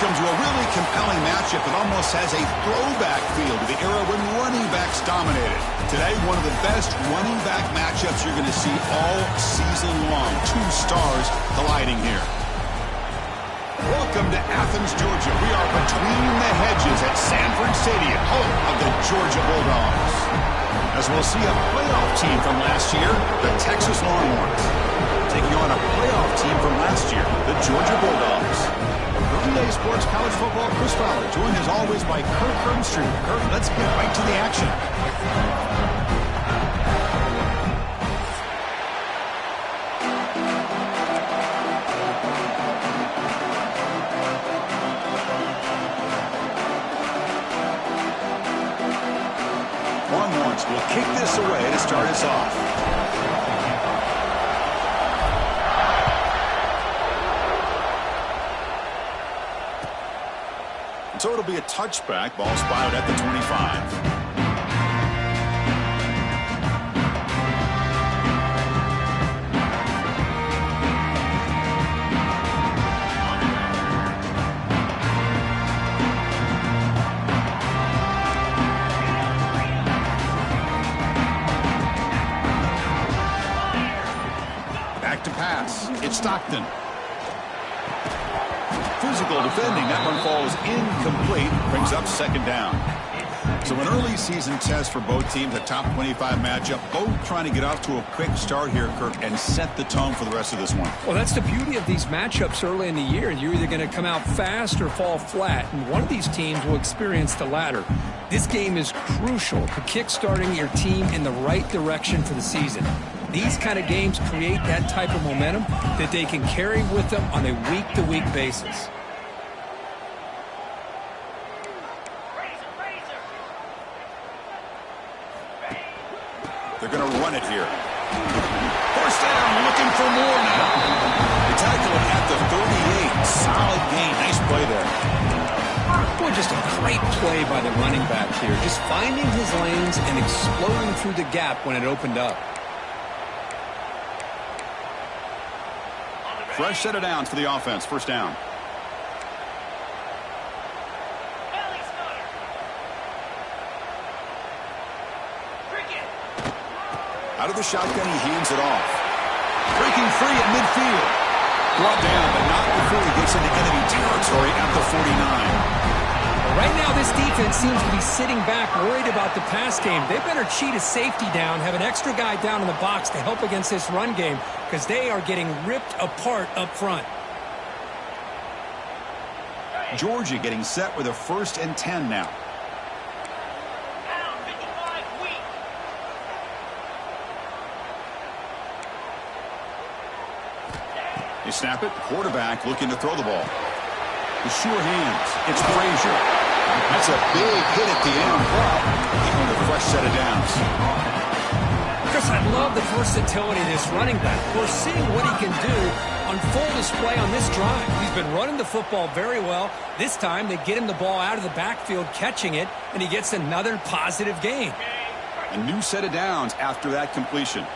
Welcome to a really compelling matchup that almost has a throwback feel to the era when running backs dominated. Today, one of the best running back matchups you're going to see all season long. Two stars colliding here. Welcome to Athens, Georgia. We are between the hedges at Sanford Stadium, home of the Georgia Bulldogs. As we'll see a playoff team from last year, the Texas Longhorns, taking on a playoff team from last year, the Georgia Bulldogs. For EA Sports College Football, Chris Fowler, joined as always by Kirk Herbstreit. Kirk, let's get right to the action. Longhorns will kick this away to start us off. So it'll be a touchback. Ball spotted at the 25. Back to pass. It's Stockton. Physical defending. That one falls incomplete. Brings up second down. So an early season test for both teams, a top 25 matchup. Both trying to get off to a quick start here, Kirk, and set the tone for the rest of this one. Well, that's the beauty of these matchups early in the year. You're either going to come out fast or fall flat, and one of these teams will experience the latter. This game is crucial to kick-starting your team in the right direction for the season. These kind of games create that type of momentum that they can carry with them on a week-to-week basis. They're going to run it here. First down, looking for more now. They tackle it at the 38. Solid gain. Nice play there. Boy, just a great play by the running back here. Just finding his lanes and exploding through the gap when it opened up. Fresh set of downs for the offense. First down. Out of the shotgun, he hands it off. Breaking free at midfield. Brought down, but not before he gets into enemy territory at the 49. Right now, this defense seems to be sitting back, worried about the pass game. They better cheat a safety down, have an extra guy down in the box to help against this run game, because they are getting ripped apart up front. Georgia getting set with a 1st and 10 now. They snap it. Quarterback looking to throw the ball. With sure hands. It's Frazier. That's a big hit at the end, but even with a fresh set of downs. Chris, I love the versatility of this running back. We're seeing what he can do on full display on this drive. He's been running the football very well. This time, they get him the ball out of the backfield, catching it, and he gets another positive gain. A new set of downs after that completion.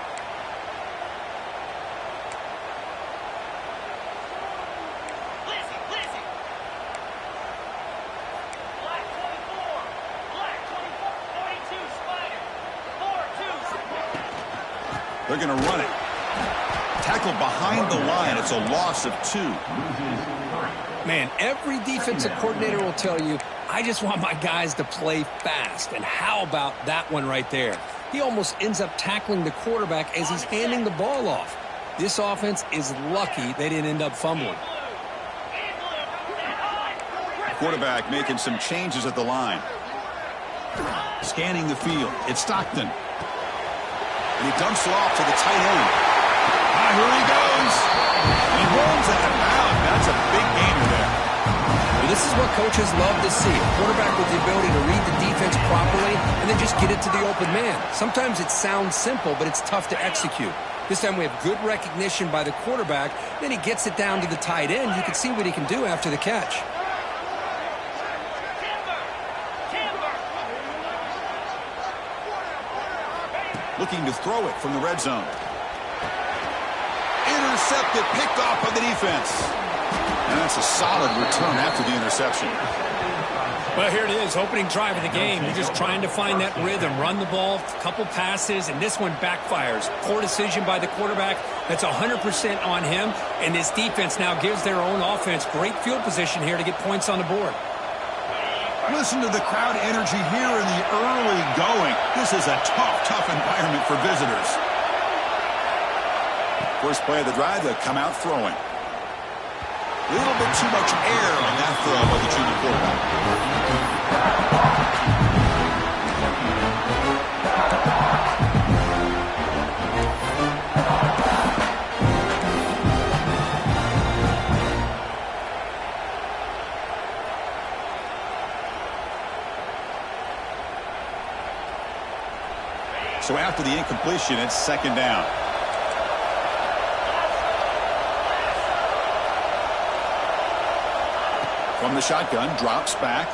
They're going to run it. Tackled behind the line. It's a loss of 2. Man, every defensive coordinator will tell you, I just want my guys to play fast. And how about that one right there? He almost ends up tackling the quarterback as he's handing the ball off. This offense is lucky they didn't end up fumbling. Quarterback making some changes at the line. Scanning the field. It's Stockton. And he dumps it off to the tight end. Here he goes. He rolls out of bounds. That's a big gainer there. Well, this is what coaches love to see. A quarterback with the ability to read the defense properly and then just get it to the open man. Sometimes it sounds simple, but it's tough to execute. This time we have good recognition by the quarterback. Then he gets it down to the tight end. You can see what he can do after the catch. Looking to throw it from the red zone. Intercepted, picked off by the defense. And that's a solid return after the interception. Well, here it is, opening drive of the game. You're just trying to find that rhythm, run the ball, a couple passes, and this one backfires. Poor decision by the quarterback. That's 100% on him, and this defense now gives their own offense great field position here to get points on the board. Listen to the crowd energy here in the early going. This is a tough environment for visitors. First play of the drive, they'll come out throwing. A little bit too much air on that throw by the junior quarterback. So after the incompletion, it's second down. From the shotgun, drops back.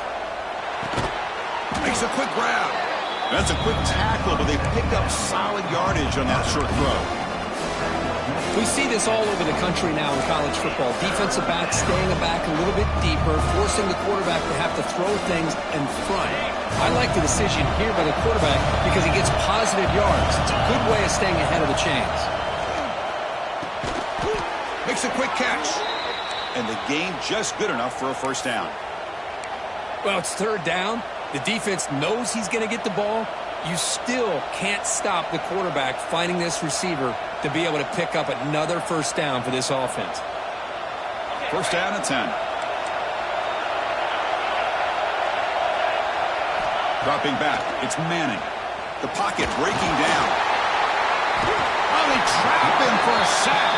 Makes a quick grab. That's a quick tackle, but they pick up solid yardage on that short throw. We see this all over the country now in college football. Defensive backs staying back a little bit deeper, forcing the quarterback to have to throw things in front. I like the decision here by the quarterback because he gets positive yards. It's a good way of staying ahead of the chains. Makes a quick catch. And the gain just good enough for a first down. Well, it's third down. The defense knows he's going to get the ball. You still can't stop the quarterback finding this receiver to be able to pick up another first down for this offense. First down and 10. Dropping back, it's Manning. The pocket breaking down. Oh, they trap him for a sack.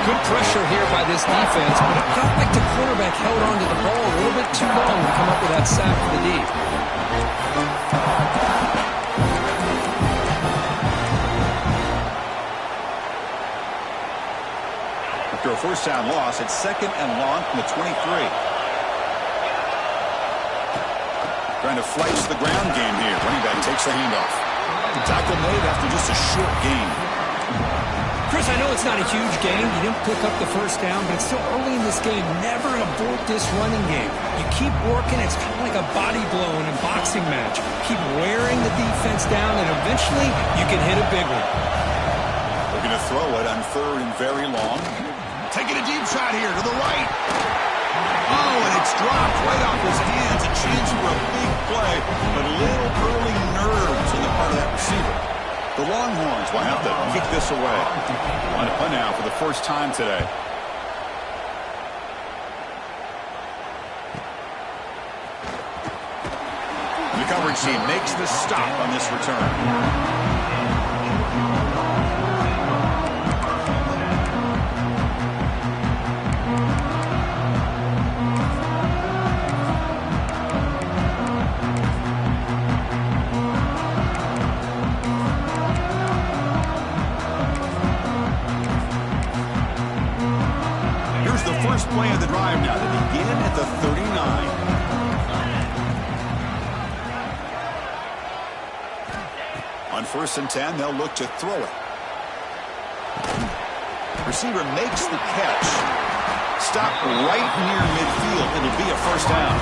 Good pressure here by this defense, but it felt like the quarterback held on to the ball a little bit too long to come up with that sack for the D. After a first down loss, it's second and long from the 23. Trying to flex the ground game here. Running back takes the handoff. The tackle made after just a short gain. Chris, I know it's not a huge game. You didn't pick up the first down, but it's still early in this game. Never abort this running game. You keep working. It's kind of like a body blow in a boxing match. Keep wearing the defense down, and eventually you can hit a big one. They're going to throw it on third and very long. Taking a deep shot here to the right. Oh, and it's dropped right off his hands. A chance for a big play, but a little early nerves on the part of that receiver. The Longhorns will have to kick this away. On a punt now for the first time today. The coverage team makes the stop on this return. First play of the drive now to begin at the 39. On first and 10, they'll look to throw it. Receiver makes the catch. Stop right near midfield. It'll be a first down.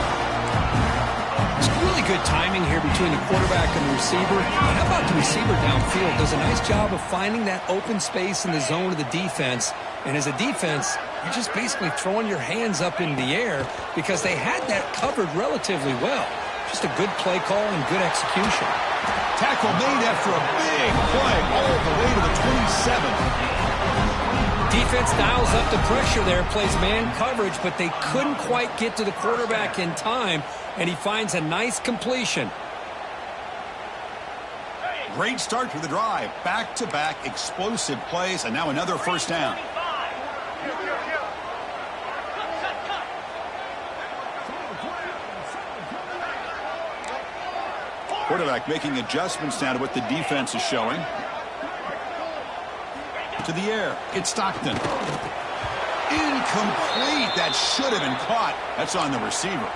It's really good timing here between the quarterback and the receiver. And how about the receiver downfield? Does a nice job of finding that open space in the zone of the defense. And as a defense, you're just basically throwing your hands up in the air because they had that covered relatively well. Just a good play call and good execution. Tackle made after a big play all the way to the 27. Defense dials up the pressure there, plays man coverage, but they couldn't quite get to the quarterback in time, and he finds a nice completion. Great start to the drive. Back-to-back explosive plays, and now another first down. Quarterback making adjustments now to what the defense is showing. To the air. It's Stockton. Incomplete. That should have been caught. That's on the receiver.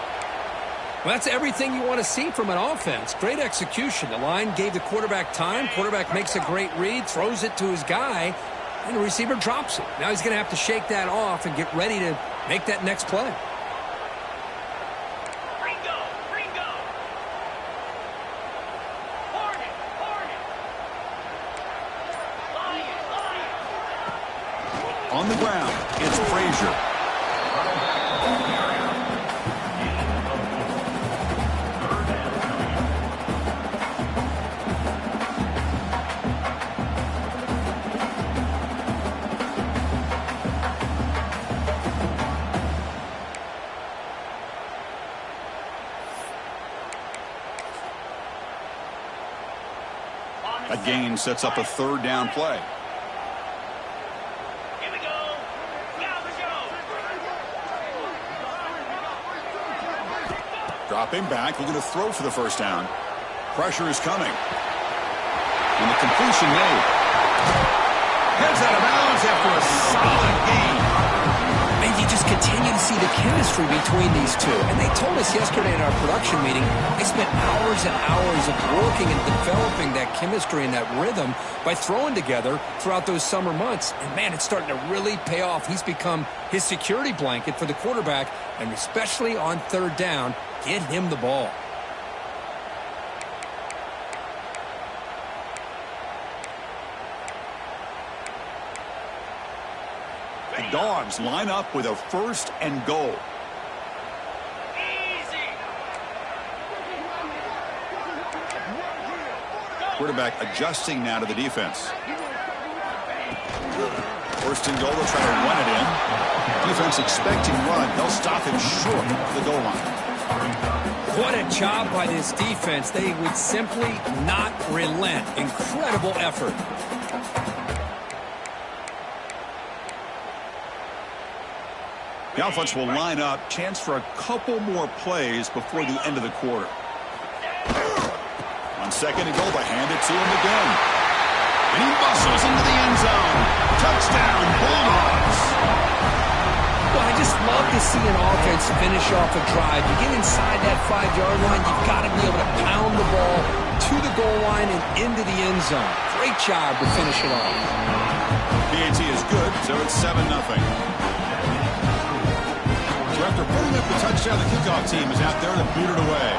Well, that's everything you want to see from an offense. Great execution. The line gave the quarterback time. Quarterback makes a great read, throws it to his guy, and the receiver drops it. Now he's going to have to shake that off and get ready to make that next play. On the ground, it's Frazier. That gain sets up a third down play. Dropping back, looking to throw for the first down. Pressure is coming. And the completion made. Heads out of bounds after a solid gain. And you just continue to see the chemistry between these two. And they told us yesterday in our production meeting, they spent hours and hours of working and developing that chemistry and that rhythm by throwing together throughout those summer months. And, man, it's starting to really pay off. He's become his security blanket for the quarterback, and especially on third down, get him the ball. The Dogs line up with a 1st and goal. Quarterback adjusting now to the defense. 1st and goal, they'll try to run it in. Defense expecting run. They'll stop him short of the goal line. What a job by this defense. They would simply not relent. Incredible effort. The offense will line up. Chance for a couple more plays before the end of the quarter. On 2nd and goal, they hand it to him again. And he muscles into the end zone. Touchdown, Bulldogs. Well, I just love to see an offense finish off a drive. You get inside that 5-yard line, you've got to be able to pound the ball to the goal line and into the end zone. Great job to finish it off. PAT is good, so it's 7-0. So after putting up the touchdown, the kickoff team is out there to boot it away.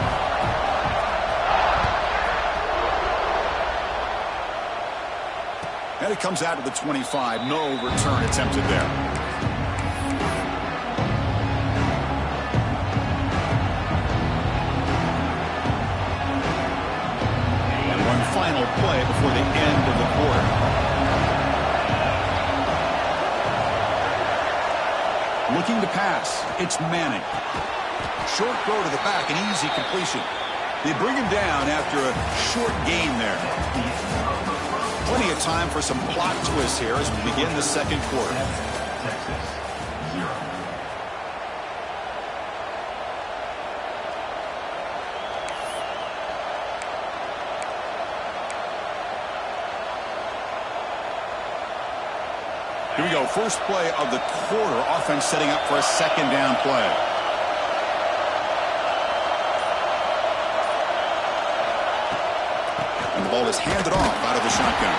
And it comes out to the 25. No return attempted there. And one final play before the end of the quarter. Looking to pass. It's Manning. Short throw to the back, an easy completion. They bring him down after a short gain there. Plenty of time for some plot twists here as we begin the second quarter. Here we go. First play of the quarter. Offense setting up for a 2nd down play. And the ball is handed off out of the shotgun.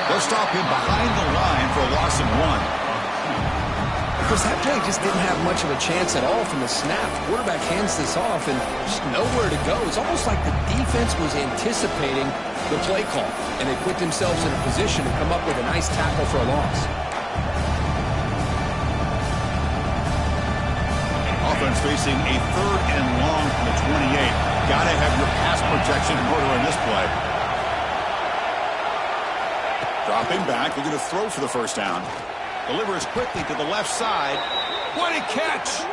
They'll stop him behind the line for a loss of 1. Because that play just didn't have much of a chance at all from the snap. The quarterback hands this off and just nowhere to go. It's almost like the defense was anticipating the play call, and they put themselves in a position to come up with a nice tackle for a loss. Offense facing a 3rd and long from the 28. Got to have your pass protection in order in this play. Dropping back, looking to throw for the first down. Delivers quickly to the left side. What a catch!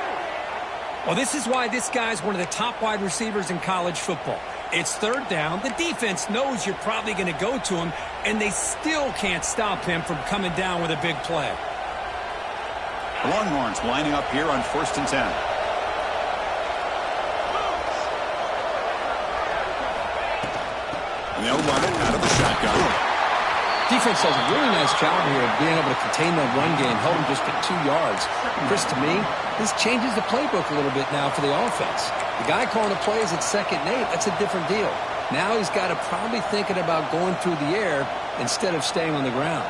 Well, this is why this guy's one of the top wide receivers in college football. It's 3rd down. The defense knows you're probably going to go to him, and they still can't stop him from coming down with a big play. The Longhorns lining up here on 1st and 10. And they'll run it out of the shotgun. Defense does a really nice job here of being able to contain that run game, held him just at 2 yards. Chris, to me, this changes the playbook a little bit now for the offense. The guy calling the plays at 2nd and 8, that's a different deal. Now he's got to probably thinking about going through the air instead of staying on the ground.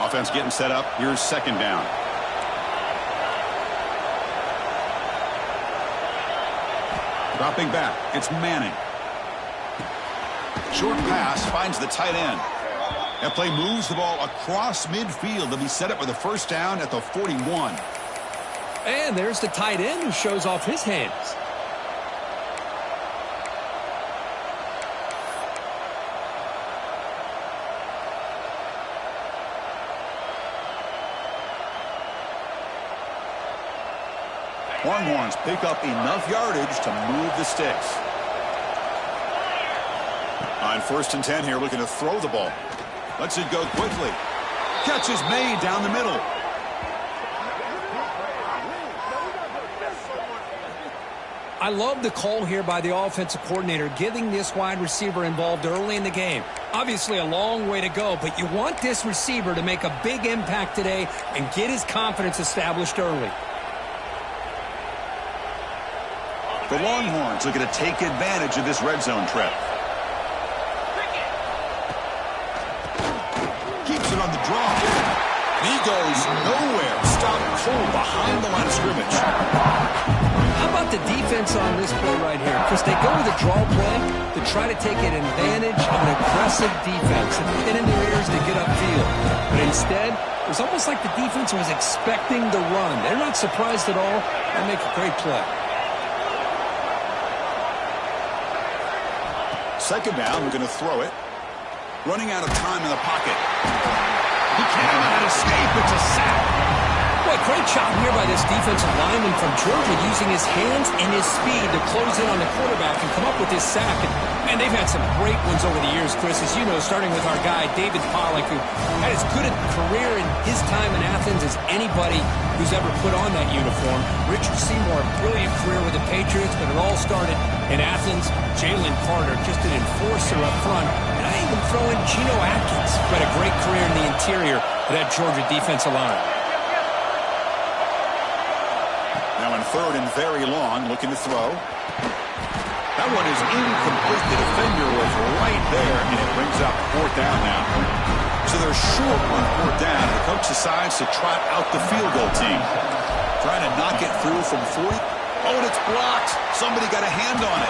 Offense getting set up. Here's second down. Dropping back. It's Manning. Short pass finds the tight end. That play moves the ball across midfield to be set up with a first down at the 41. And there's the tight end who shows off his hands. Longhorns pick up enough yardage to move the sticks. On 1st and 10 here, looking to throw the ball. Lets it go quickly. Catch is made down the middle. I love the call here by the offensive coordinator, getting this wide receiver involved early in the game. Obviously a long way to go, but you want this receiver to make a big impact today and get his confidence established early. The Longhorns looking to take advantage of this red zone trip. Keeps it on the draw. He goes nowhere. Stop cold behind the line of scrimmage. How about the defense on this play right here? Because they go with a draw play to try to take an advantage of an aggressive defense and get in their ears to get upfield. But instead, it was almost like the defense was expecting the run. They're not surprised at all. They make a great play. Second down, we're going to throw it. Running out of time in the pocket. He cannot escape. It's a sack. Boy, great job here by this defensive lineman from Georgia using his hands and his speed to close in on the quarterback and come up with this sack. And, man, they've had some great ones over the years, Chris, as you know, starting with our guy, David Pollack, who had as good a career in his time in Athens as anybody who's ever put on that uniform. Richard Seymour, a brilliant career with the Patriots, but it all started in Athens. Jalen Carter, just an enforcer up front. And I even throw in Geno Atkins, who had a great career in the interior of that Georgia defensive line. Now in 3rd and very long, looking to throw. That one is incomplete. The defender was right there, and it brings up 4th down now. So they're short on 4th down. The coach decides to trot out the field goal team. Trying to knock it through from 40. Oh, and it's blocked. Somebody got a hand on it.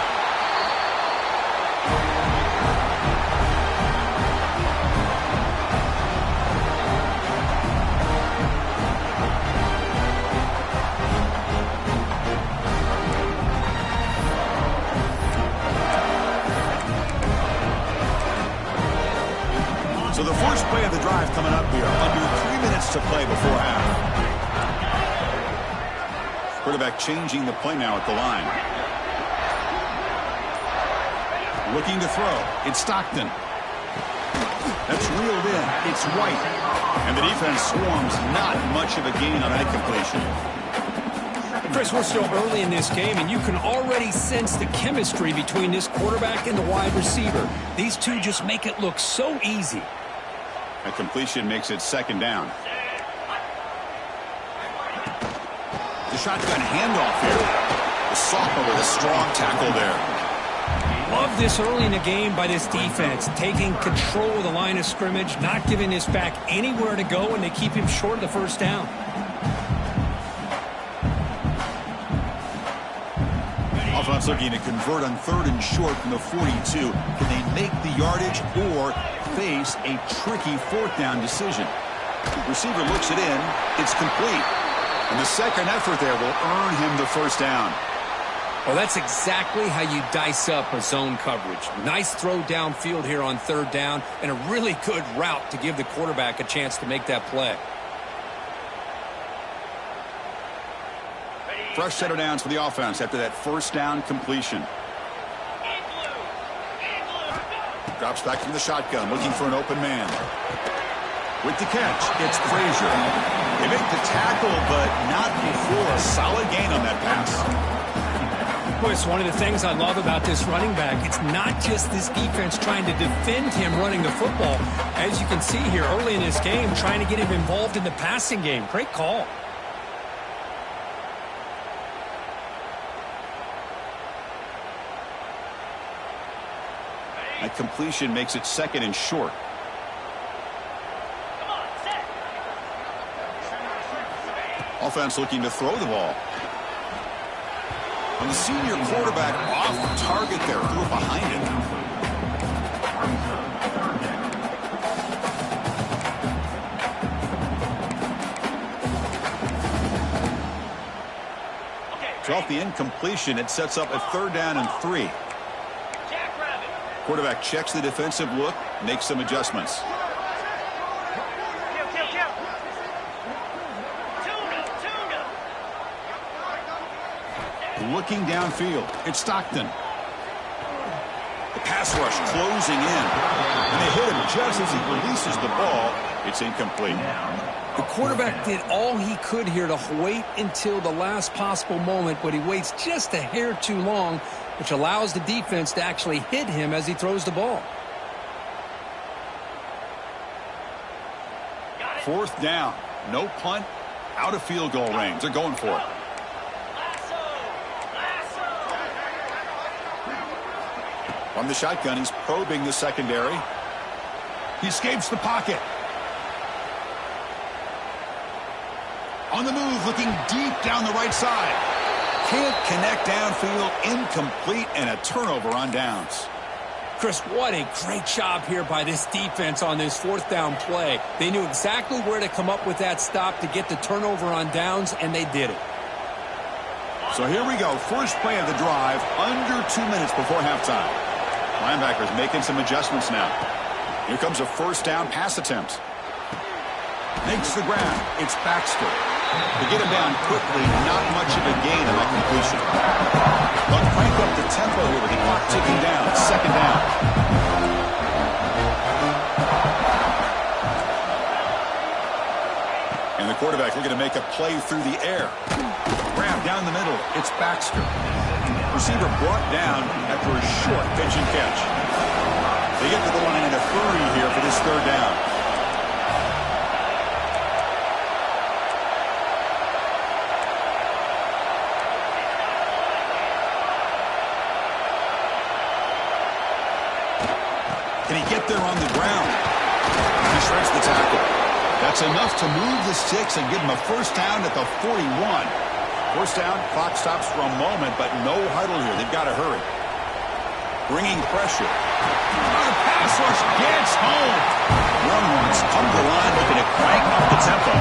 So the first play of the drive coming up here. Under 3 minutes to play before half. Quarterback changing the play now at the line. Looking to throw. It's Stockton. That's reeled in. It's White. And the defense swarms. Not much of a gain on that completion. Chris, we're still early in this game, and you can already sense the chemistry between this quarterback and the wide receiver. These two just make it look so easy. A completion makes it 2nd down. The shotgun handoff here. The sophomore with a strong tackle there. Love this early in the game by this defense, taking control of the line of scrimmage, not giving this back anywhere to go, and they keep him short of the first down. Offense looking to convert on 3rd and short from the 42. Can they make the yardage or face a tricky 4th down decision? Receiver looks it in. It's complete. And the second effort there will earn him the first down. Well, that's exactly how you dice up a zone coverage. Nice throw downfield here on 3rd down, and a really good route to give the quarterback a chance to make that play. Fresh set of downs for the offense after that first down completion. Drops back from the shotgun, looking for an open man. With the catch, it's Frazier. They make the tackle, but not before a solid gain on that pass. Boy, it's one of the things I love about this running back. It's not just this defense trying to defend him running the football. As you can see here early in this game, trying to get him involved in the passing game. Great call. That completion makes it 2nd and short. offense looking to throw the ball. And the senior quarterback off target there, threw it behind him. Off the incompletion, it sets up a 3rd down and 3. Quarterback checks the defensive look, makes some adjustments. Looking downfield, it's Stockton. The pass rush closing in, and they hit him just as he releases the ball. It's incomplete. The quarterback did all he could here to wait until the last possible moment, but he waits just a hair too long, which allows the defense to actually hit him as he throws the ball. 4th down, no punt, out of field goal range. They're going for it. From the shotgun, he's probing the secondary. He escapes the pocket. On the move, looking deep down the right side. Can't connect downfield, incomplete, and a turnover on downs. Chris, what a great job here by this defense on this 4th down play. They knew exactly where to come up with that stop to get the turnover on downs, and they did it. So here we go. First play of the drive, under 2 minutes before halftime. Linebackers making some adjustments now. Here comes a 1st down pass attempt. Makes the grab. It's Baxter. To get him down quickly, not much of a gain on that completion. They'll crank up the tempo here with the clock ticking down. 2nd down. And the quarterback looking to make a play through the air. Grab down the middle. It's Baxter. Receiver brought down after a short pitch and catch. They get to the line in a hurry here for this 3rd down. Can he get there on the ground? He shreds the tackle. That's enough to move the sticks and give him a 1st down at the 41. 1st down, clock stops for a moment, but no huddle here. They've got to hurry. Bringing pressure. The pass rush gets home. Longhorns come to the line looking to crank up the tempo.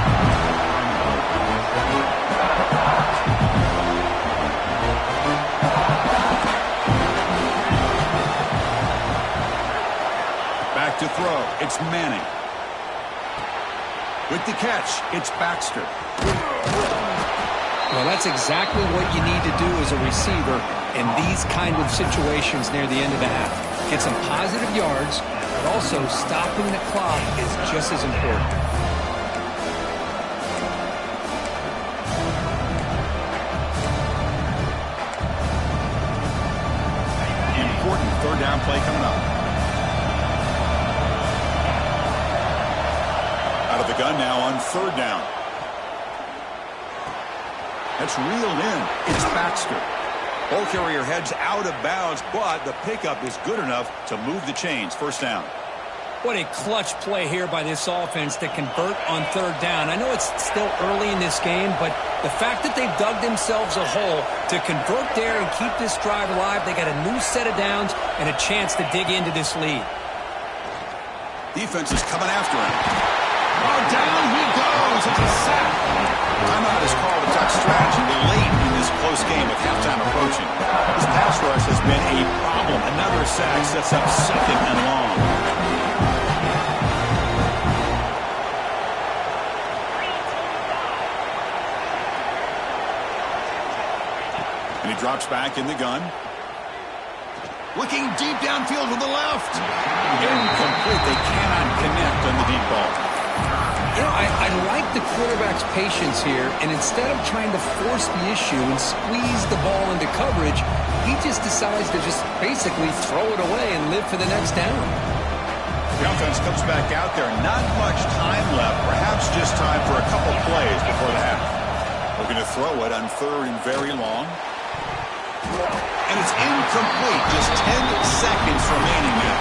Back to throw. It's Manning. With the catch, it's Baxter. Well, that's exactly what you need to do as a receiver in these kind of situations near the end of the half. Get some positive yards, but also stopping the clock is just as important. Important 3rd down play coming up. Out of the gun now on 3rd down. That's reeled in. It's Baxter. Ball carrier heads out of bounds, but the pickup is good enough to move the chains. 1st down. What a clutch play here by this offense to convert on 3rd down. I know it's still early in this game, but the fact that they've dug themselves a hole to convert there and keep this drive alive, they got a new set of downs and a chance to dig into this lead. Defense is coming after him. Oh, down he goes. It's a sack. Timeout is called to talk strategy late in this close game with halftime approaching. This pass rush has been a problem. Another sack sets up 2nd and long. And he drops back in the gun. Looking deep downfield with the left. Incomplete. They cannot connect on the deep ball. You know, I like the quarterback's patience here, and instead of trying to force the issue and squeeze the ball into coverage, he just decides to just basically throw it away and live for the next down. The offense comes back out there. Not much time left. Perhaps just time for a couple plays before the half. Looking to throw it on 3rd and very long. And it's incomplete. Just 10 seconds remaining now.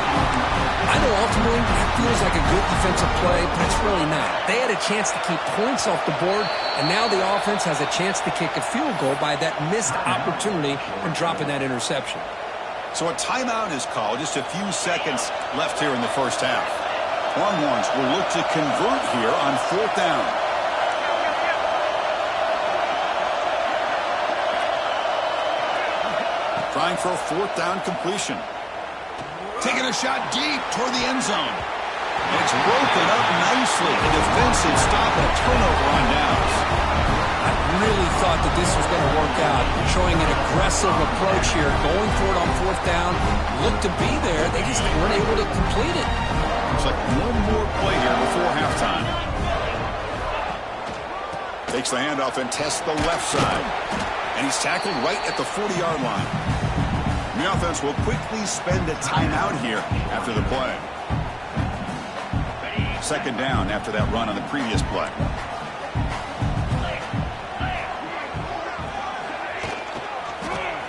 I know ultimately that feels like a good defensive play, but it's really not. They had a chance to keep points off the board, and now the offense has a chance to kick a field goal by that missed opportunity and dropping that interception. So a timeout is called. Just a few seconds left here in the first half. Longhorns will look to convert here on 4th down. Trying for a 4th down completion. Taking a shot deep toward the end zone. And it's broken up nicely. A defensive stop and a turnover on downs. I really thought that this was going to work out, showing an aggressive approach here, going for it on 4th down. Looked to be there. They just weren't able to complete it. Looks like one more play here before halftime. Takes the handoff and tests the left side. And he's tackled right at the 40-yard line. The offense will quickly spend a timeout here after the play. 2nd down after that run on the previous play.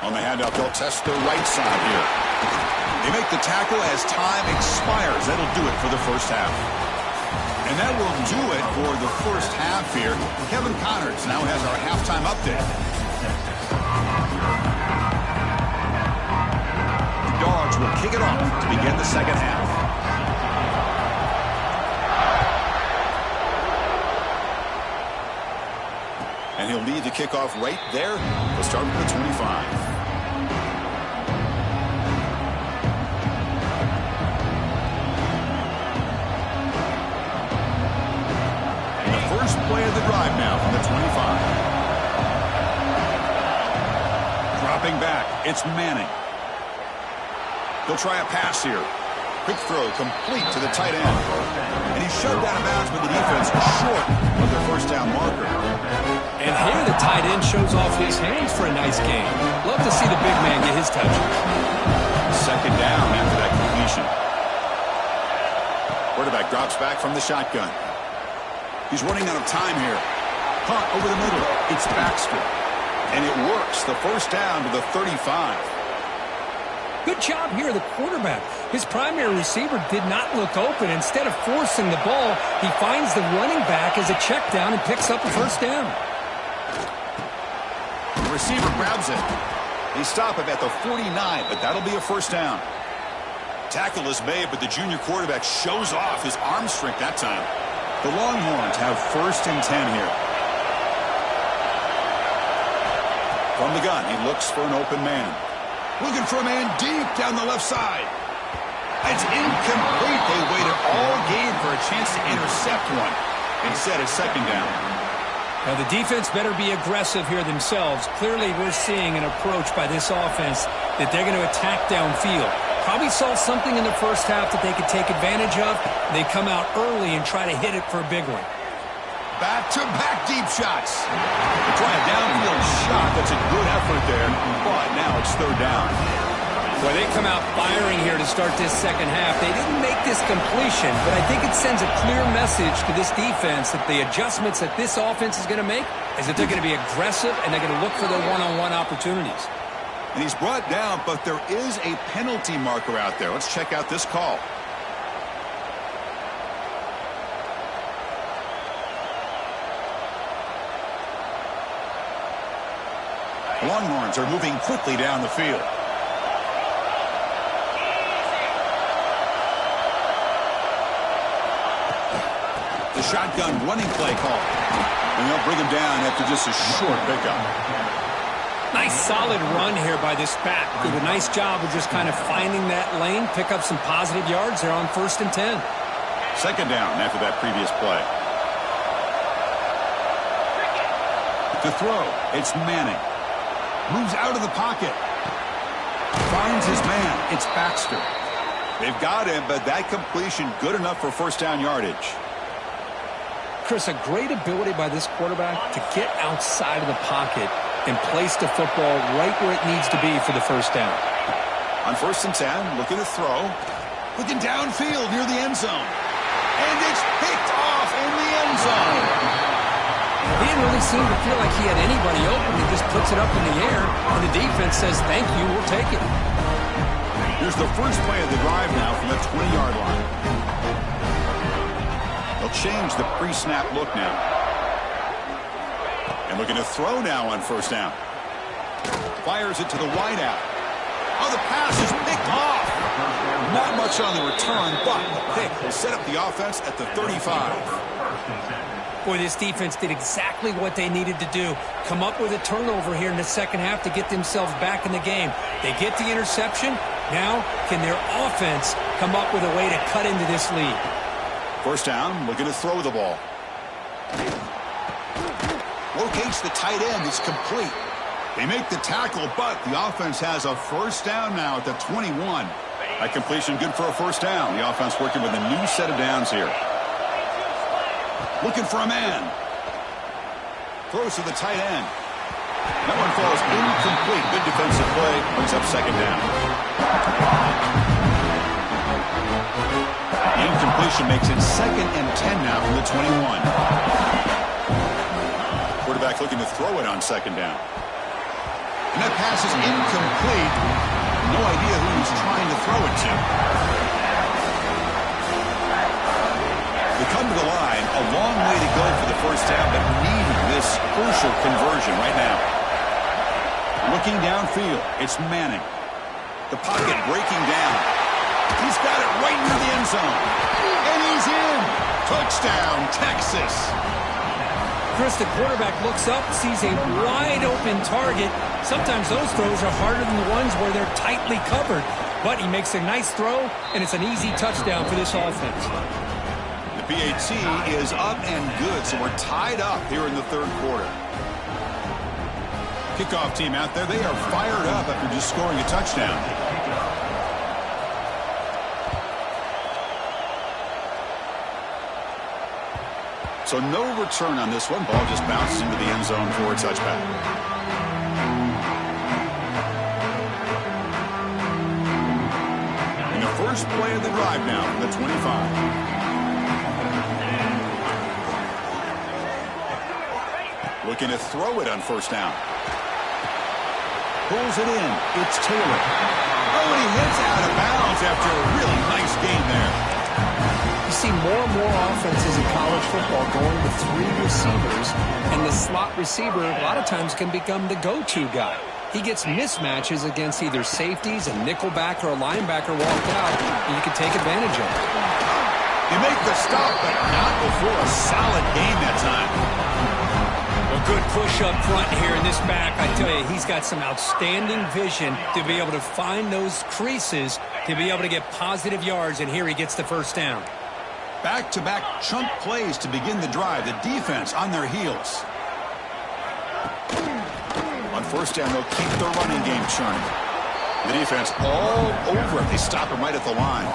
On the handoff, they'll test the right side here. They make the tackle as time expires. That'll do it for the first half. And that will do it for the first half here. Kevin Connors now has our halftime update. Dogs will kick it off to begin the second half. And he'll lead the kickoff right there. We'll start with the 25. And the first play of the drive now from the 25. Dropping back, it's Manning. They'll try a pass here. Quick throw complete to the tight end. And he's shoved out of bounds with the defense short of their first down marker. And here the tight end shows off his hands for a nice game. Love to see the big man get his touch. 2nd down after that completion. Quarterback drops back from the shotgun. He's running out of time here. Caught over the middle. It's Baxter. And it works. The first down to the 35. Good job here, the quarterback. His primary receiver did not look open. Instead of forcing the ball, he finds the running back as a check down and picks up the first down. The receiver grabs it. They stop him at the 49, but that'll be a first down. Tackle is made, but the junior quarterback shows off his arm strength that time. The Longhorns have 1st and 10 here. From the gun, he looks for an open man. Looking for a man deep down the left side. It's incomplete. They waited all game for a chance to intercept one. Instead, a 2nd down. Now, the defense better be aggressive here themselves. Clearly, we're seeing an approach by this offense that they're going to attack downfield. Probably saw something in the first half that they could take advantage of. They come out early and try to hit it for a big one. Back-to-back deep shots. They try a downfield shot. That's a good effort there, but now it's 3rd down. Boy, they come out firing here to start this second half. They didn't make this completion, but I think it sends a clear message to this defense that the adjustments that this offense is going to make is that they're going to be aggressive and they're going to look for their one-on-one opportunities. And he's brought down, but there is a penalty marker out there. Let's check out this call. Longhorns are moving quickly down the field. The shotgun running play call. And they'll bring him down after just a short pickup. Nice solid run here by this back. Did a nice job of just kind of finding that lane, pick up some positive yards there on 1st and 10. 2nd down after that previous play. To throw, it's Manning. Moves out of the pocket. Finds his man. It's Baxter. They've got him, but that completion good enough for first down yardage. Chris, a great ability by this quarterback to get outside of the pocket and place the football right where it needs to be for the first down. On 1st and 10, looking to throw. Looking downfield near the end zone. And it's picked off in the end zone. He didn't really seem to feel like he had anybody open. He just puts it up in the air, and the defense says, thank you, we'll take it. Here's the first play of the drive now from the 20-yard line. They'll change the pre-snap look now. And looking to throw now on first down. Fires it to the wideout. Oh, the pass is picked off. Not much on the return, but the pick will set up the offense at the 35. Boy, this defense did exactly what they needed to do. Come up with a turnover here in the second half to get themselves back in the game. They get the interception. Now, can their offense come up with a way to cut into this lead? First down, looking to throw the ball. Locates the tight end. It's complete. They make the tackle, but the offense has a first down now at the 21. That completion good for a first down. The offense working with a new set of downs here. Looking for a man. Throws to the tight end. That one falls incomplete. Good defensive play. Brings up second down. The incompletion makes it 2nd and 10 now from the 21. Quarterback looking to throw it on second down. And that pass is incomplete. No idea who he's trying to throw it to. They come to the line, a long way to go for the first down, but needing this crucial conversion right now. Looking downfield, it's Manning. The pocket breaking down. He's got it right near the end zone. And he's in. Touchdown, Texas. Chris, the quarterback looks up, sees a wide-open target. Sometimes those throws are harder than the ones where they're tightly covered. But he makes a nice throw, and it's an easy touchdown for this offense. The PAT is up and good, so we're tied up here in the third quarter. Kickoff team out there, they are fired up after just scoring a touchdown. So no return on this one. Ball just bounces into the end zone for a touchback. And the first play of the drive now from the 25. Looking to throw it on first down. Pulls it in. It's Taylor. Oh, and he hits out of bounds after a really nice gain there. You see more and more offenses in college football going with 3 receivers, and the slot receiver a lot of times can become the go-to guy. He gets mismatches against either safeties, a nickelback, or a linebacker walked out, and you can take advantage of it. You make the stop, but not before a solid gain that time. A good push up front here in this back. I tell you, he's got some outstanding vision to be able to find those creases, to be able to get positive yards, and here he gets the first down. Back-to-back chunk plays to begin the drive. The defense on their heels. On first down, they'll keep the running game churning. The defense all over it. They stop him right at the line.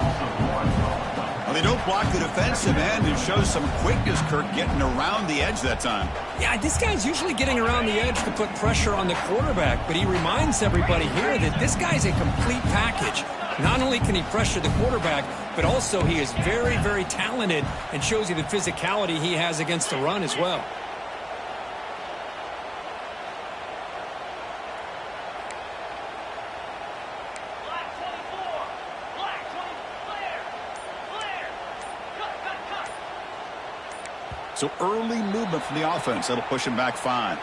Well, they don't block the defensive end and shows some quickness, Kirk, getting around the edge that time. Yeah, this guy's usually getting around the edge to put pressure on the quarterback, but he reminds everybody here that this guy's a complete package. Not only can he pressure the quarterback, but also he is very, very talented and shows you the physicality he has against the run as well. So early movement from the offense. That'll push him back 5.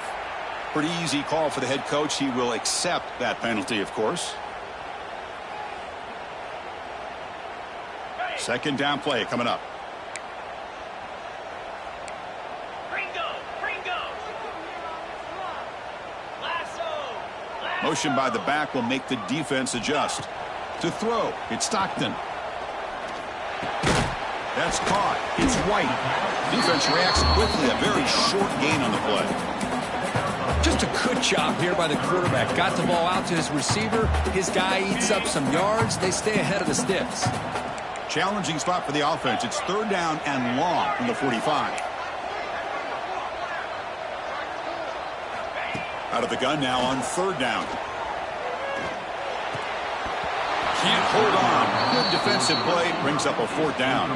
Pretty easy call for the head coach. He will accept that penalty, of course. Second down play coming up. Motion by the back will make the defense adjust. To throw, it's Stockton. That's caught. It's White. Defense reacts quickly. A very short gain on the play. Just a good job here by the quarterback. Got the ball out to his receiver. His guy eats up some yards. They stay ahead of the sticks. Challenging spot for the offense. It's third down and long from the 45. Out of the gun now on third down. Can't hold on. Good defensive play. Brings up a fourth down.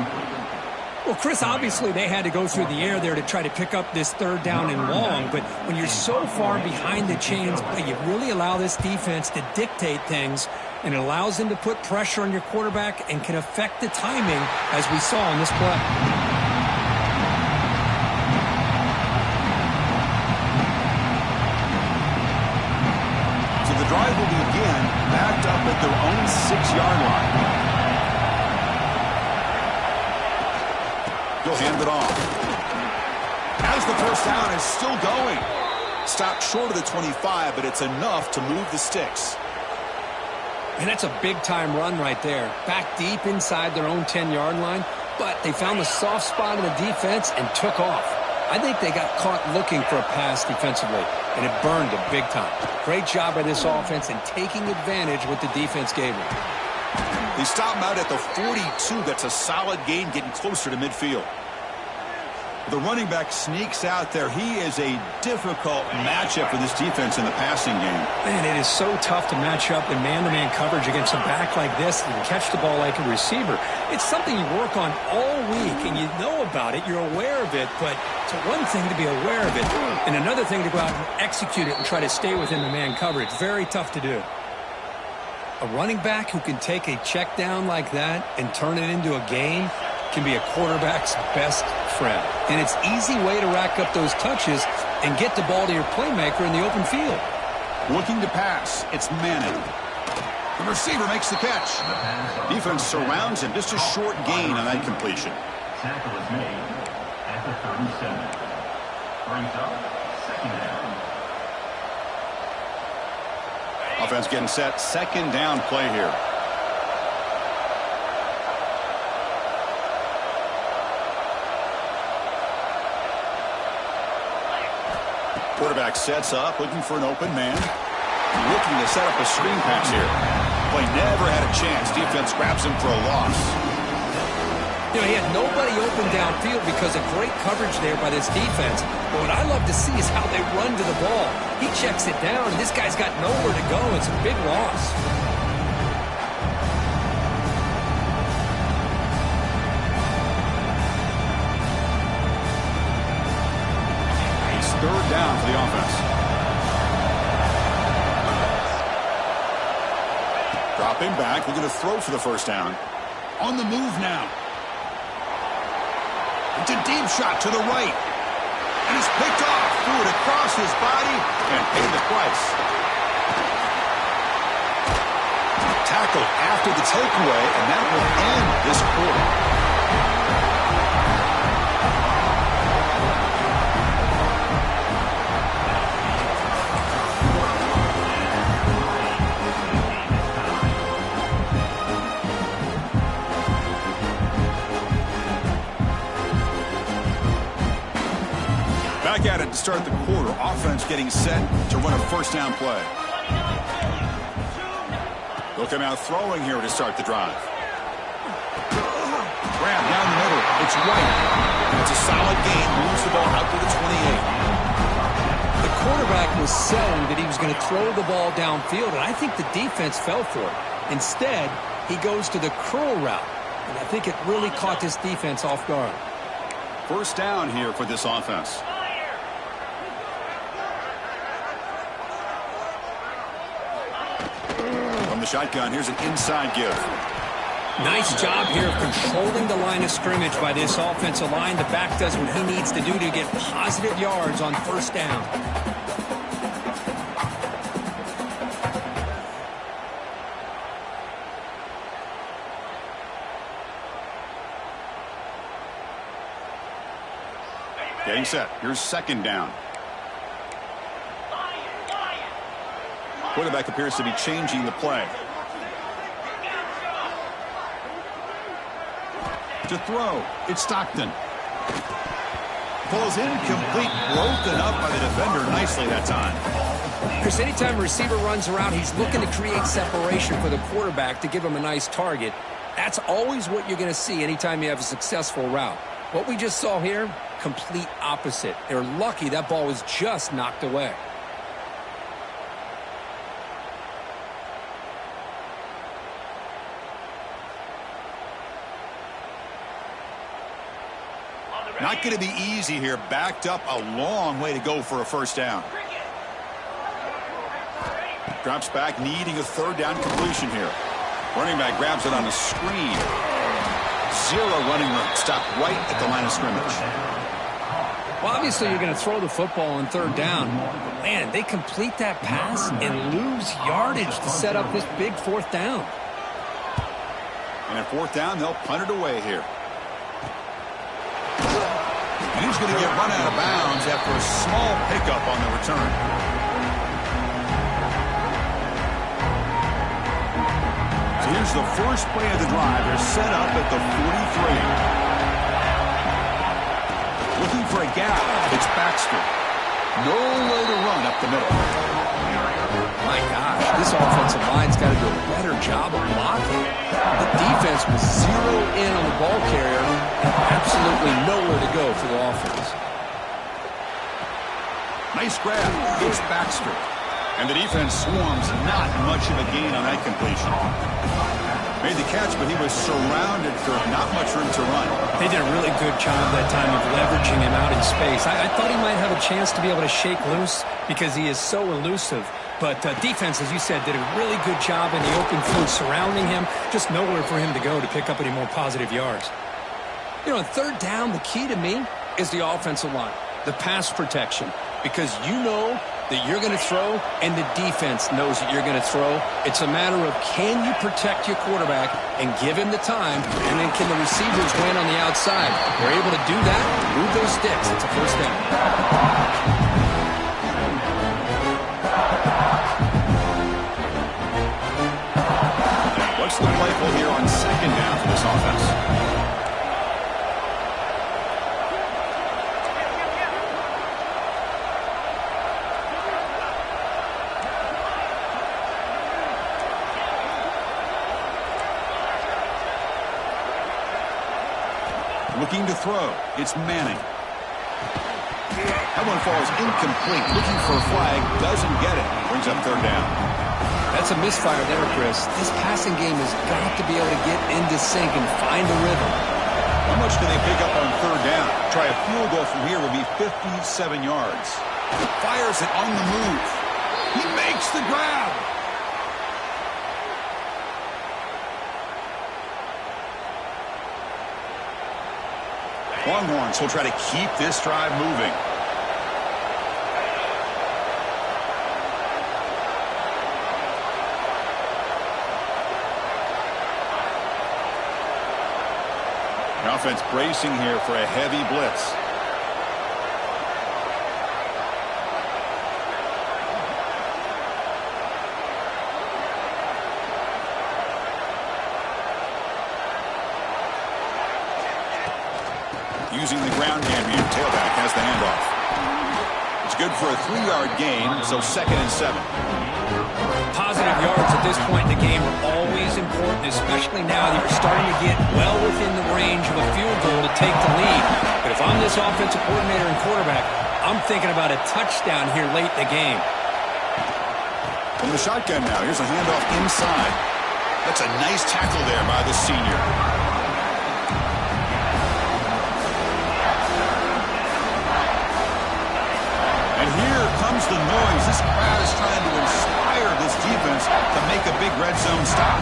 Well, Chris, obviously they had to go through the air there to try to pick up this third down and long, but when you're so far behind the chains, you really allow this defense to dictate things, and it allows them to put pressure on your quarterback and can affect the timing, as we saw in this play. So the drive will begin backed up at their own 6-yard line. He'll hand it off. As the first down is still going. Stopped short of the 25, but it's enough to move the sticks. And that's a big-time run right there. Back deep inside their own 10-yard line, but they found the soft spot in the defense and took off. I think they got caught looking for a pass defensively, and it burned them big time. Great job by this offense in taking advantage what the defense gave them. They stop him out at the 42. That's a solid gain, getting closer to midfield. The running back sneaks out there. He is a difficult matchup for this defense in the passing game. Man, it is so tough to match up in man-to-man coverage against a back like this and catch the ball like a receiver. It's something you work on all week, and you know about it. You're aware of it, but it's one thing to be aware of it, and another thing to go out and execute it and try to stay within the man coverage. Very tough to do. A running back who can take a check down like that and turn it into a gain can be a quarterback's best friend. And it's an easy way to rack up those touches and get the ball to your playmaker in the open field. Looking to pass. It's Manning. The receiver makes the catch. Defense surrounds him. Just a short gain on that completion. Tackle is made at the 37. Brings up second down. Offense getting set. Second down play here. Quarterback sets up, looking for an open man. Looking to set up a screen pass here. Play never had a chance. Defense grabs him for a loss. You know, he had nobody open downfield because of great coverage there by this defense. But what I love to see is how they run to the ball. He checks it down, and this guy's got nowhere to go. It's a big loss. It's third down for the offense. Dropping back, looking to throw for the first down. On the move now. It's a deep shot to the right. And he's picked off. Threw it across his body and paid the price. Tackled after the takeaway, and that will end this quarter. Back at it to start the quarter. Offense getting set to run a first down play. They'll come out throwing here to start the drive. Grab down the middle. It's White. And it's a solid gain. Moves the ball out to the 28. The quarterback was selling that he was going to throw the ball downfield, and I think the defense fell for it. Instead, he goes to the curl route, and I think it really caught this defense off guard. First down here for this offense. From the shotgun, here's an inside give. Nice job here of controlling the line of scrimmage by this offensive line. The back does what he needs to do to get positive yards on first down. Getting set. Here's second down. Quarterback appears to be changing the play. To throw. It's Stockton. Falls incomplete. Broken up by the defender nicely that time. Chris, anytime a receiver runs around, he's looking to create separation for the quarterback to give him a nice target. That's always what you're going to see anytime you have a successful route. What we just saw here, complete opposite. They're lucky that ball was just knocked away. Not going to be easy here. Backed up a long way to go for a first down. Drops back, needing a third down completion here. Running back grabs it on a screen. Zero running room. Stopped right at the line of scrimmage. Well, obviously you're going to throw the football on third down. Man, they complete that pass and lose yardage to set up this big fourth down. And at fourth down, they'll punt it away here. And he's going to get run out of bounds after a small pickup on the return. So here's the first play of the drive. They're set up at the 43. Looking for a gap. It's Baxter. Nowhere to run up the middle. My gosh, this offensive line's got to do a better job of blocking. The defense was zeroed in on the ball carrier and absolutely nowhere to go for the offense. Nice grab. It's Baxter. And the defense swarms. Not much of a gain on that completion. Made the catch, but he was surrounded for not much room to run. They did a really good job that time of leveraging him out in space. I thought he might have a chance to be able to shake loose because he is so elusive. But defense, as you said, did a really good job in the open field surrounding him. Just nowhere for him to go to pick up any more positive yards. You know, on third down, the key to me is the offensive line, the pass protection. Because you know that you're going to throw and the defense knows that you're going to throw. It's a matter of can you protect your quarterback and give him the time, and then can the receivers win on the outside? If they're able to do that, move those sticks. It's a first down. What's the play call here on second down for this offense? Looking to throw. It's Manning. That one falls incomplete. Looking for a flag. Doesn't get it. Brings up third down. That's a misfire there, Chris. This passing game has got to be able to get into sync and find a rhythm. How much can they pick up on third down? Try a field goal from here would be 57 yards. Fires it on the move. He makes the grab. Longhorns will try to keep this drive moving. The offense bracing here for a heavy blitz. Using the ground game here. Tailback has the handoff. It's good for a 3-yard gain, so 2nd and 7. Positive yards at this point in the game are always important, especially now that you're starting to get well within the range of a field goal to take the lead. But if I'm this offensive coordinator and quarterback, I'm thinking about a touchdown here late in the game. From the shotgun now, here's a handoff inside. That's a nice tackle there by the senior. Comes the noise. This crowd is trying to inspire this defense to make a big red zone stop.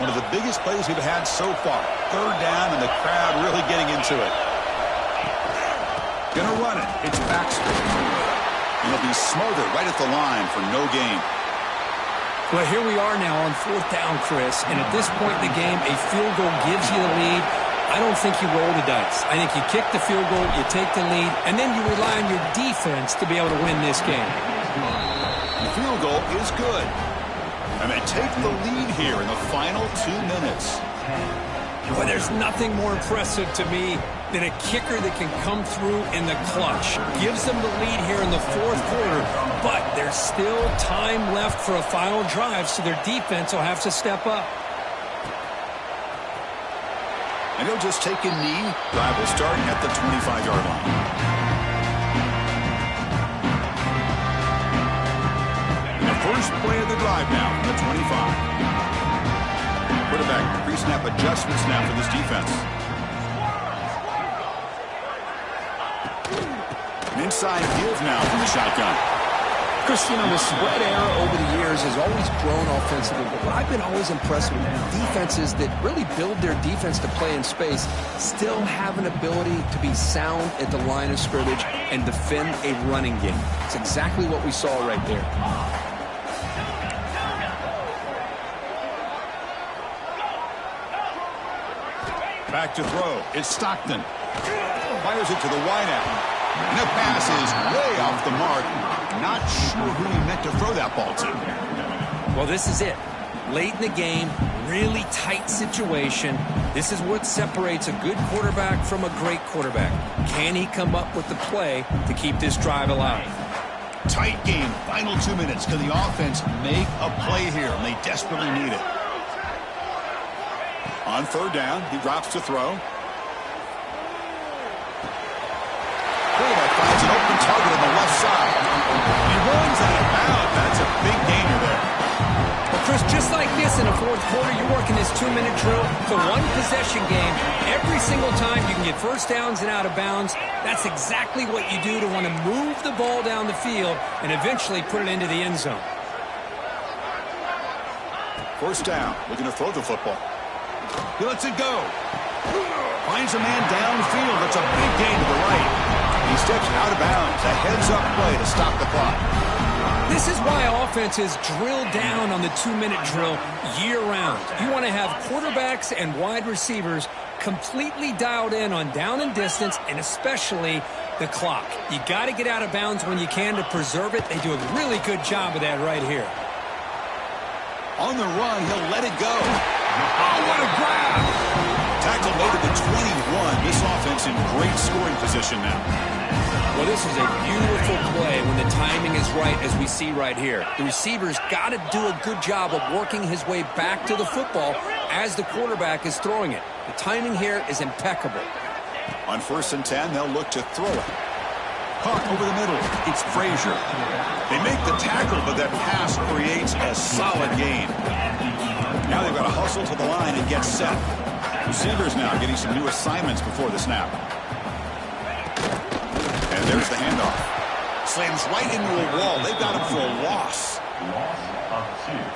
One of the biggest plays we've had so far. Third down and the crowd really getting into it. Gonna run it. It's Baxter. And he'll be smothered right at the line for no gain. Well, here we are now on fourth down, Chris. And at this point in the game, a field goal gives you the lead. I don't think you roll the dice. I think you kick the field goal, you take the lead, and then you rely on your defense to be able to win this game. The field goal is good. And they take the lead here in the final 2 minutes. Well, there's nothing more impressive to me than a kicker that can come through in the clutch. Gives them the lead here in the fourth quarter, but there's still time left for a final drive, so their defense will have to step up. And he'll just take a knee. Drive will start at the 25-yard line. The first play of the drive now from the 25. Quarterback pre-snap adjustments now for this defense. An inside give now from the shotgun. Chris, you know, the spread era over the years has always grown offensively, but what I've been always impressed with defenses that really build their defense to play in space still have an ability to be sound at the line of scrimmage and defend a running game. It's exactly what we saw right there. Back to throw. It's Stockton. Fires it to the wideout. And the pass is way off the mark. Not sure who he meant to throw that ball to. Well, this is it. Late in the game, really tight situation. This is what separates a good quarterback from a great quarterback. Can he come up with the play to keep this drive alive? Tight game. Final 2 minutes. Can the offense make a play here? And they desperately need it. On third down, he drops to throw. Quarterback finds an open target on the left side. He runs out of bounds. That's a big gainer there. Well, Chris, just like this in a fourth quarter, you're working this 2-minute drill. It's a one-possession game. Every single time you can get first downs and out of bounds. That's exactly what you do to want to move the ball down the field and eventually put it into the end zone. First down. Looking to throw the football. He lets it go. Finds a man downfield. That's a big gain to the right. He steps out of bounds. A heads-up play to stop the clock. This is why offenses drill down on the 2-minute drill year-round. You want to have quarterbacks and wide receivers completely dialed in on down and distance, and especially the clock. You got to get out of bounds when you can to preserve it. They do a really good job of that right here. On the run, he'll let it go. Oh, what a grab! Tackle made at the 21. This offense in great scoring position now. Well, this is a beautiful play when the timing is right, as we see right here. The receiver's got to do a good job of working his way back to the football as the quarterback is throwing it. The timing here is impeccable. On 1st and 10, they'll look to throw it. Caught over the middle. It's Frazier. They make the tackle, but that pass creates a solid gain. Now they've got to hustle to the line and get set. Receivers now getting some new assignments before the snap. And there's the handoff. Slams right into a wall. They've got him for a loss.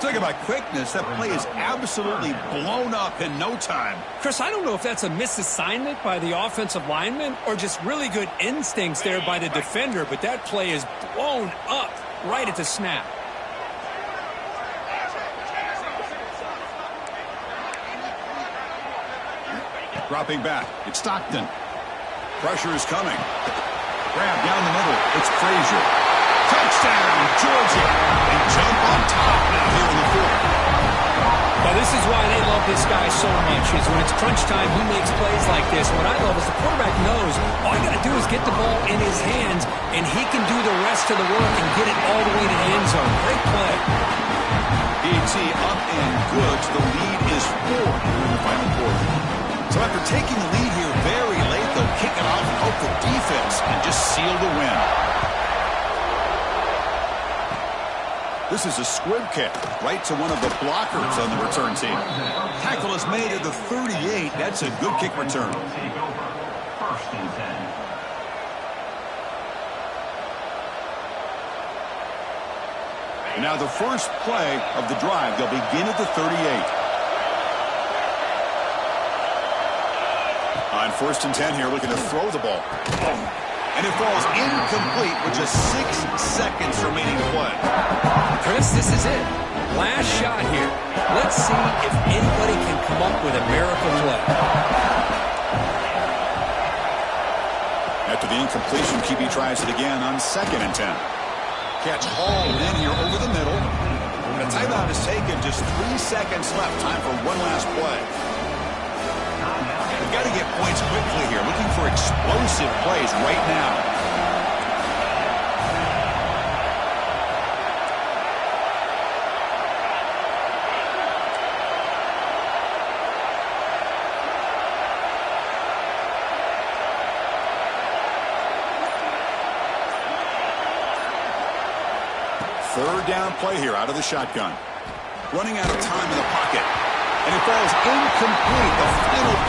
Talking about quickness, that play is absolutely blown up in no time. Chris, I don't know if that's a misassignment by the offensive lineman or just really good instincts there by the defender, but that play is blown up right at the snap. Dropping back. It's Stockton. Pressure is coming. Grab down the middle. It's Frazier. Touchdown, Georgia. They jump on top now here in the fourth. Well, this is why they love this guy so much, is when it's crunch time, he makes plays like this. What I love is the quarterback knows all you got to do is get the ball in his hands, and he can do the rest of the work and get it all the way to the end zone. Great play. BT up and good. The lead is 4 in the final quarter. So after taking the lead here very late, they'll kick it off and hope for defense and just seal the win. This is a squib kick right to one of the blockers on the return team. Tackle is made at the 38. That's a good kick return. First and 10. Now the first play of the drive, they'll begin at the 38. On 1st and 10 here, looking to throw the ball. And it falls incomplete with just 6 seconds remaining to play. Chris, this is it. Last shot here. Let's see if anybody can come up with a miracle play. After the incompletion, QB tries it again on 2nd and 10. Catch hauled in here over the middle. The timeout is taken. Just 3 seconds left. Time for one last play. Got to get points quickly here. Looking for a explosive plays right now. Third down play here out of the shotgun. Running out of time in the pocket. And it falls incomplete. The final